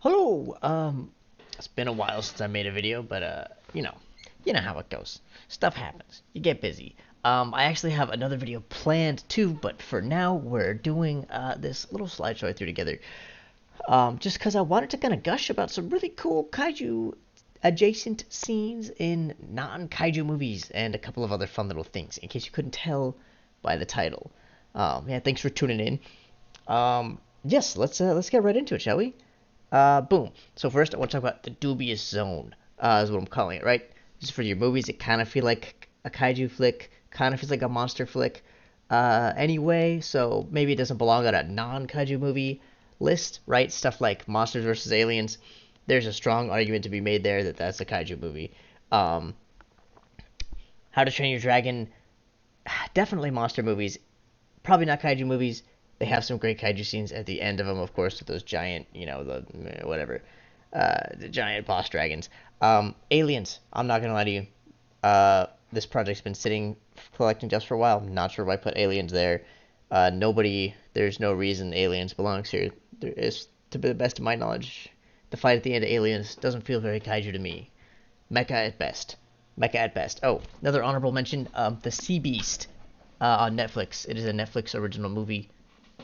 Hello. It's been a while since I made a video, but you know how it goes. Stuff happens. You get busy. I actually have another video planned too, but for now we're doing this little slideshow I threw together. Just because I wanted to kind of gush about some really cool kaiju adjacent scenes in non-kaiju movies and a couple of other fun little things. In case you couldn't tell by the title. Yeah, thanks for tuning in. Yes, let's get right into it, shall we? Boom. So first, I want to talk about the dubious zone. Is what I'm calling it, right? Just for your movies, it kind of feel like a kaiju flick, kind of feels like a monster flick. Anyway, so maybe it doesn't belong on a non-kaiju movie list, right? Stuff like Monsters vs. Aliens. There's a strong argument to be made there that that's a kaiju movie. Um, How to Train Your Dragon, definitely monster movies. Probably not kaiju movies. They have some great kaiju scenes at the end of them, of course, with those giant, the whatever, the giant boss dragons. Aliens. I'm not gonna lie to you. This project's been sitting collecting dust for a while. Not sure why I put aliens there. Nobody. There's no reason aliens belongs here. There is, to the best of my knowledge, the fight at the end of Aliens doesn't feel very kaiju to me. Mecha at best. Mecha at best. Oh, another honorable mention: the Sea Beast on Netflix. It is a Netflix original movie.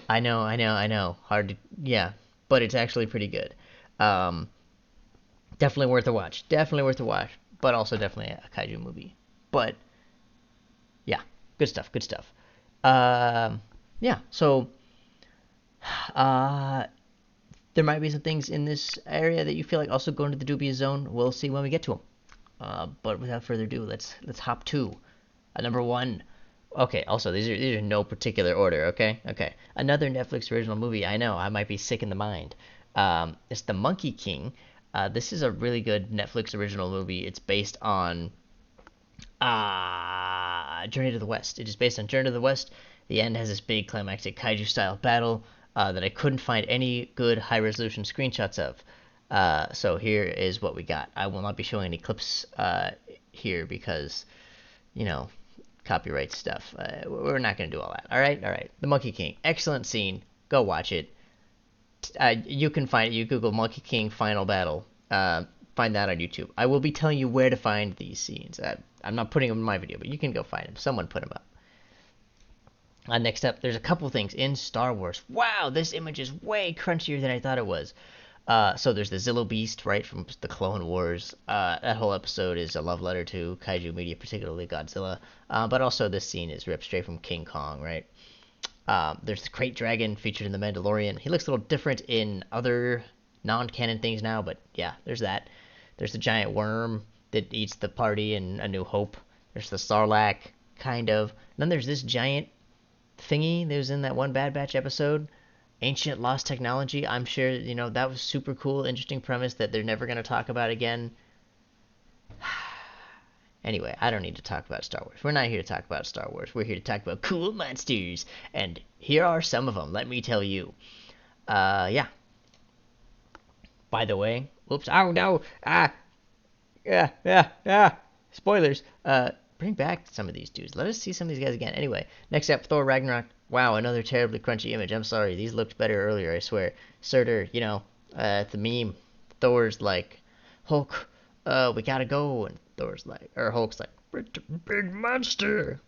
I know. Hard to, yeah, but it's actually pretty good. Um, Definitely worth a watch. Definitely worth a watch, but also definitely a kaiju movie. But yeah, good stuff. Good stuff. Yeah, so uh, there might be some things in this area that you feel like also go into the dubious zone. We'll see when we get to them. But without further ado, let's hop to number one. Okay. Also, these are no particular order. Okay. Another Netflix original movie. I know I might be sick in the mind. It's The Monkey King. This is a really good Netflix original movie. It's based on Journey to the West. It is based on Journey to the West. The end has this big climactic kaiju style battle that I couldn't find any good high resolution screenshots of. So here is what we got. I will not be showing any clips here because, you know, copyright stuff. We're not going to do all that. All right. The Monkey King. Excellent scene. Go watch it. You can find it. You Google Monkey King Final Battle. Find that on YouTube. I will be telling you where to find these scenes. I'm not putting them in my video, but you can go find them. Someone put them up. Next up, there's a couple things in Star Wars. Wow, this image is way crunchier than I thought it was. So there's the Zillo Beast, right, from the Clone Wars. That whole episode is a love letter to kaiju media, particularly Godzilla. But also this scene is ripped straight from King Kong, right? There's the Crate Dragon featured in The Mandalorian. He looks a little different in other non-canon things now, but yeah, there's that. There's the giant worm that eats the party in A New Hope. There's the Sarlacc, kind of. And then there's this giant thingy that was in that one Bad Batch episode. Ancient lost technology. I'm sure, that was super cool, interesting premise that they're never going to talk about again. Anyway, I don't need to talk about Star Wars. We're not here to talk about Star Wars. We're here to talk about cool monsters. And here are some of them, let me tell you. Yeah. By the way, whoops, oh no, yeah, spoilers. Bring back some of these dudes. Let us see some of these guys again. Anyway, next up, Thor Ragnarok. Wow, another terribly crunchy image. I'm sorry, these looked better earlier, I swear. Surtur, the meme. Thor's like, Hulk, we gotta go. And Thor's like, or Hulk's like, big monster.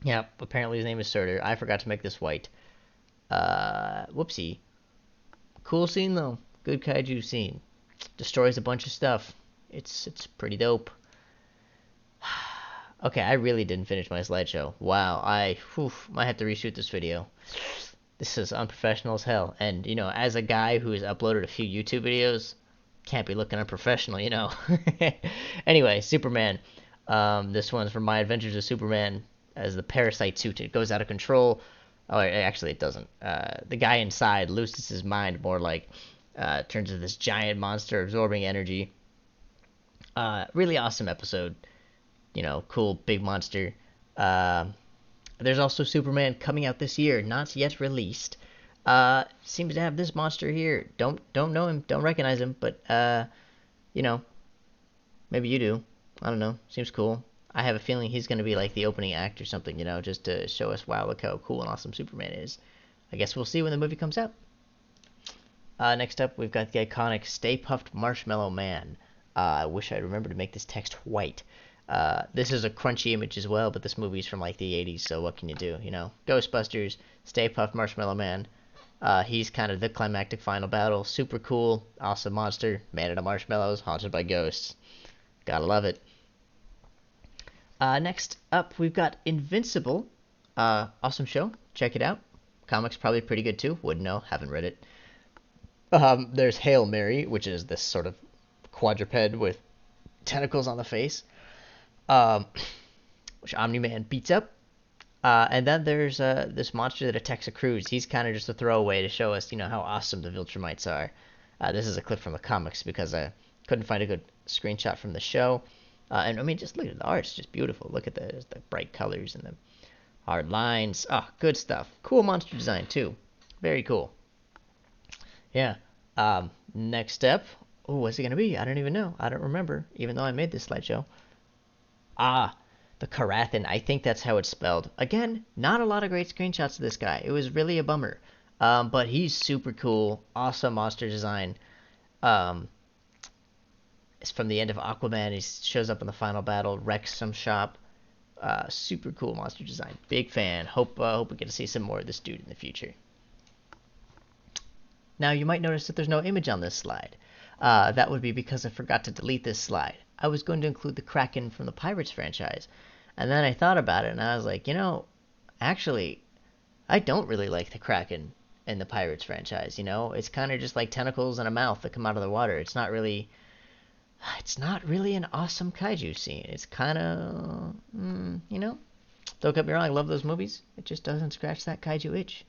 Yeah, apparently his name is Surtur. I forgot to make this white. Whoopsie. Cool scene though. Good kaiju scene. Destroys a bunch of stuff. It's pretty dope. Okay, I really didn't finish my slideshow. Wow, might have to reshoot this video. This is unprofessional as hell. And, as a guy who has uploaded a few YouTube videos, can't be looking unprofessional. Anyway, Superman. This one's from My Adventures of Superman as the parasite suit. It goes out of control. Oh, actually, it doesn't. The guy inside loses his mind more like turns into this giant monster absorbing energy. Really awesome episode. Cool big monster. There's also Superman coming out this year, not yet released. Seems to have this monster here. Don't know him, don't recognize him, but maybe you do. I don't know. Seems cool. I have a feeling he's gonna be like the opening act or something, just to show us, wow, look how cool and awesome Superman is. I guess we'll see when the movie comes out. Next up, we've got the iconic Stay Puft Marshmallow Man. I wish I'd remember to make this text white. This is a crunchy image as well, but this movie's from like the 80s, so what can you do? You know, Ghostbusters, Stay Puft Marshmallow Man. He's kind of the climactic final battle. Super cool, awesome monster, made out of marshmallows, haunted by ghosts. Gotta love it. Next up, we've got Invincible. Awesome show. Check it out. Comics probably pretty good too. Wouldn't know. Haven't read it. There's Hail Mary, which is this sort of quadruped with tentacles on the face, um, which Omni-Man beats up. And then there's this monster that attacks a cruise. He's kind of just a throwaway to show us, how awesome the Viltrumites are. This is a clip from the comics because I couldn't find a good screenshot from the show. And I mean, just look at the art; it's just beautiful. Look at the bright colors and the hard lines. Oh, good stuff. Cool monster design too. Very cool. Yeah. Next step. Oh, what's it gonna be? I don't even know. I don't remember, even though I made this slideshow. Ah, the Karathan. I think that's how it's spelled. Again, not a lot of great screenshots of this guy. It was really a bummer. But he's super cool. Awesome monster design. Um, it's from the end of Aquaman. He shows up in the final battle, wrecks some shop. Super cool monster design. Big fan. Hope we get to see some more of this dude in the future. Now you might notice that there's no image on this slide. That would be because I forgot to delete this slide. I was going to include the Kraken from the Pirates franchise, and then I thought about it and I was like, actually, I don't really like the Kraken in the Pirates franchise. It's kind of just like tentacles and a mouth that come out of the water. It's not really an awesome kaiju scene. It's kind of, don't get me wrong, I love those movies. It just doesn't scratch that kaiju itch.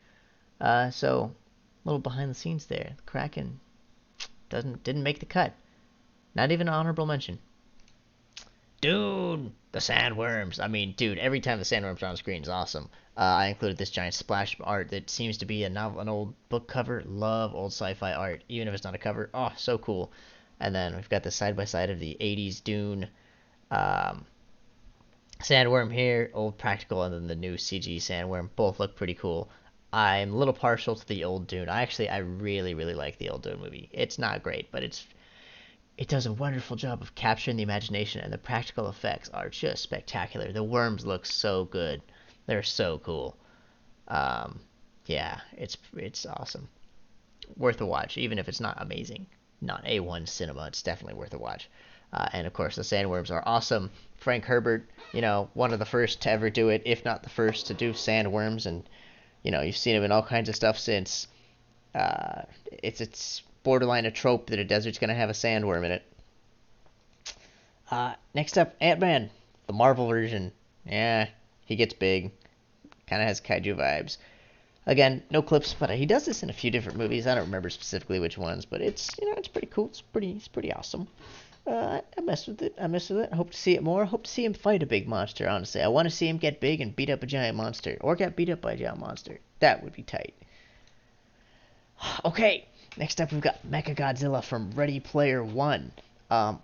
So a little behind the scenes there. The Kraken didn't make the cut. Not even an honorable mention. Dude, the sandworms. I mean, dude, every time the sandworms are on screen is awesome. I included this giant splash art that seems to be an old book cover. Love old sci-fi art, even if it's not a cover. Oh, so cool. And then we've got the side by side of the 80s Dune sandworm here, old practical, and then the new CG sandworm. Both look pretty cool. I'm a little partial to the old Dune. I really, really like the old Dune movie. It's not great, but it does a wonderful job of capturing the imagination, and the practical effects are just spectacular. The worms look so good. They're so cool. Yeah, it's awesome. Worth a watch, even if it's not amazing. Not A1 cinema. It's definitely worth a watch. And of course, the sandworms are awesome. Frank Herbert, one of the first to ever do it, if not the first to do sandworms, and you've seen him in all kinds of stuff since. It's borderline a trope that a desert's gonna have a sandworm in it. Next up, Ant-Man, the Marvel version. Yeah, he gets big. Kind of has kaiju vibes. Again, no clips, but he does this in a few different movies. I don't remember specifically which ones, but it's pretty cool. It's pretty awesome. I messed with it. I hope to see it more. I hope to see him fight a big monster. Honestly, I want to see him get big and beat up a giant monster, or get beat up by a giant monster. That would be tight. Okay, next up we've got Mechagodzilla from Ready Player One. Why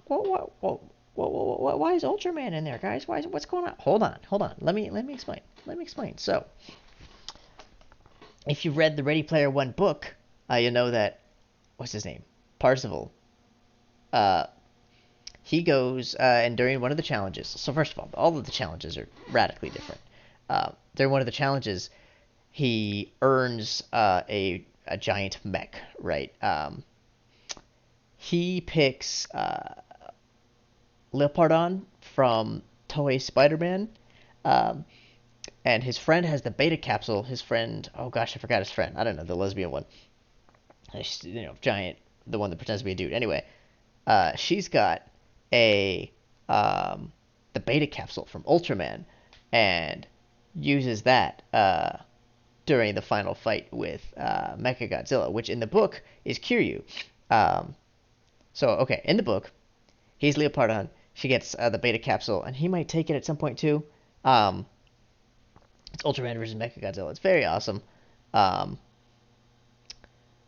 is Ultraman in there, guys? What's going on? Hold on. Let me explain. So, if you read the Ready Player One book, you know that what's his name, Parzival. He goes and during one of the challenges. So first of all of the challenges are radically different. During one of the challenges, he earns a giant mech, right? He picks Leopardon from Toei Spider-Man, and his friend has the beta capsule. His friend, oh gosh, I forgot his friend. I don't know, the lesbian one. Giant, the one that pretends to be a dude. Anyway, she's got the beta capsule from Ultraman, and uses that during the final fight with Mechagodzilla, which in the book is Kiryu. Okay, in the book, he's Leopardon. She gets the beta capsule, and he might take it at some point too. It's Ultraman versus Mechagodzilla. It's very awesome.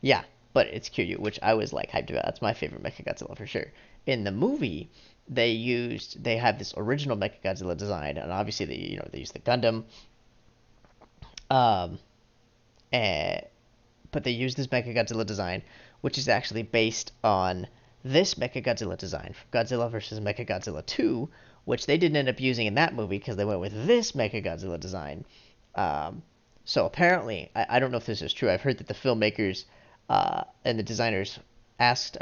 Yeah, but it's Kiryu, which I was like hyped about. That's my favorite Mechagodzilla for sure. In the movie, they have this original Mechagodzilla design, and obviously they use the Gundam. Um, but they use this Mechagodzilla design, which is actually based on this Mechagodzilla design from Godzilla vs. Mechagodzilla 2, which they didn't end up using in that movie because they went with this Mechagodzilla design. Um, so apparently, I don't know if this is true. I've heard that the filmmakers and the designers asked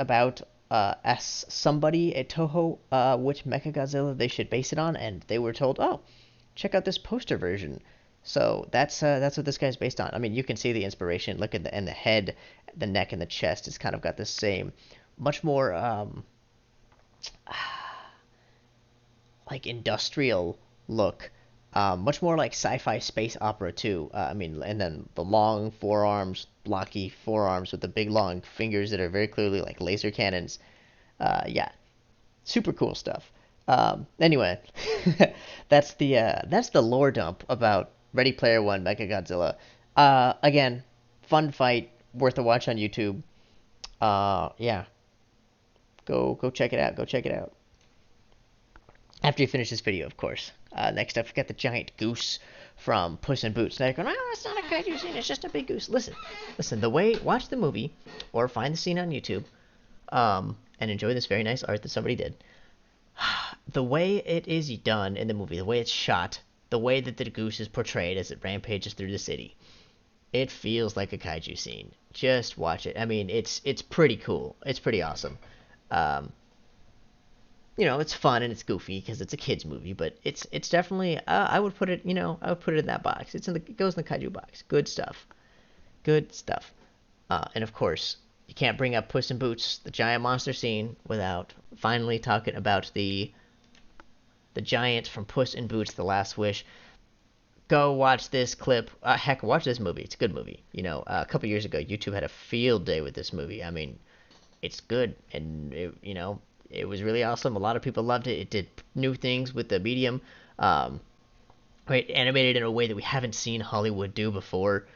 somebody at Toho which Mechagodzilla they should base it on, and they were told, "Oh, check out this poster version." So that's what this guy's based on. I mean, you can see the inspiration. Look at the head, the neck, and the chest. It's kind of got the same, much more like industrial look, much more like sci-fi space opera too. I mean, and then the long forearms, blocky forearms with the big long fingers that are very clearly like laser cannons. Yeah, super cool stuff. Anyway, that's the lore dump about Ready Player One Mechagodzilla. Again, fun fight, worth a watch on YouTube. Yeah, go check it out. Go check it out. After you finish this video, of course. Next up, we got the giant goose from Puss in Boots. Now you're going, oh, that's not a kaiju scene. It's just a big goose. Listen. Watch the movie or find the scene on YouTube, and enjoy this very nice art that somebody did. The way it is done in the movie, the way it's shot, the way that the goose is portrayed as it rampages through the city, it feels like a kaiju scene. Just watch it. I mean, it's pretty cool. It's pretty awesome. Um, it's fun and it's goofy because it's a kids movie, but it's definitely I would put it in that box. It goes in the kaiju box. Good stuff. Good stuff. And of course, you can't bring up Puss in Boots, the giant monster scene, without finally talking about the giant from Puss in Boots: The Last Wish. Go watch this clip. Heck, watch this movie. It's a good movie. A couple years ago, YouTube had a field day with this movie. I mean, it's good, and it was really awesome. A lot of people loved it. It did new things with the medium. Right, animated in a way that we haven't seen Hollywood do before.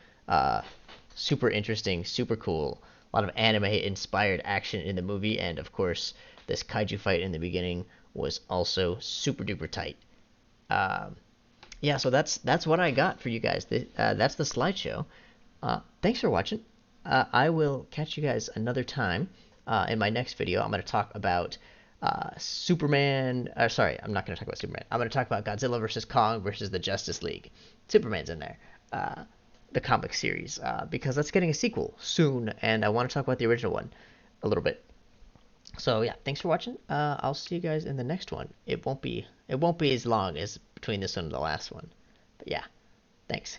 Super interesting, super cool. A lot of anime-inspired action in the movie, and of course, this kaiju fight in the beginning was also super duper tight. Yeah, so that's what I got for you guys. That's the slideshow. Thanks for watching. I will catch you guys another time. In my next video, I'm going to talk about Superman. Sorry, I'm not going to talk about Superman. I'm going to talk about Godzilla versus Kong versus the Justice League. Superman's in there, the comic series, because that's getting a sequel soon, and I want to talk about the original one a little bit. So yeah, thanks for watching. I'll see you guys in the next one. It won't be as long as between this one and the last one, but yeah, thanks.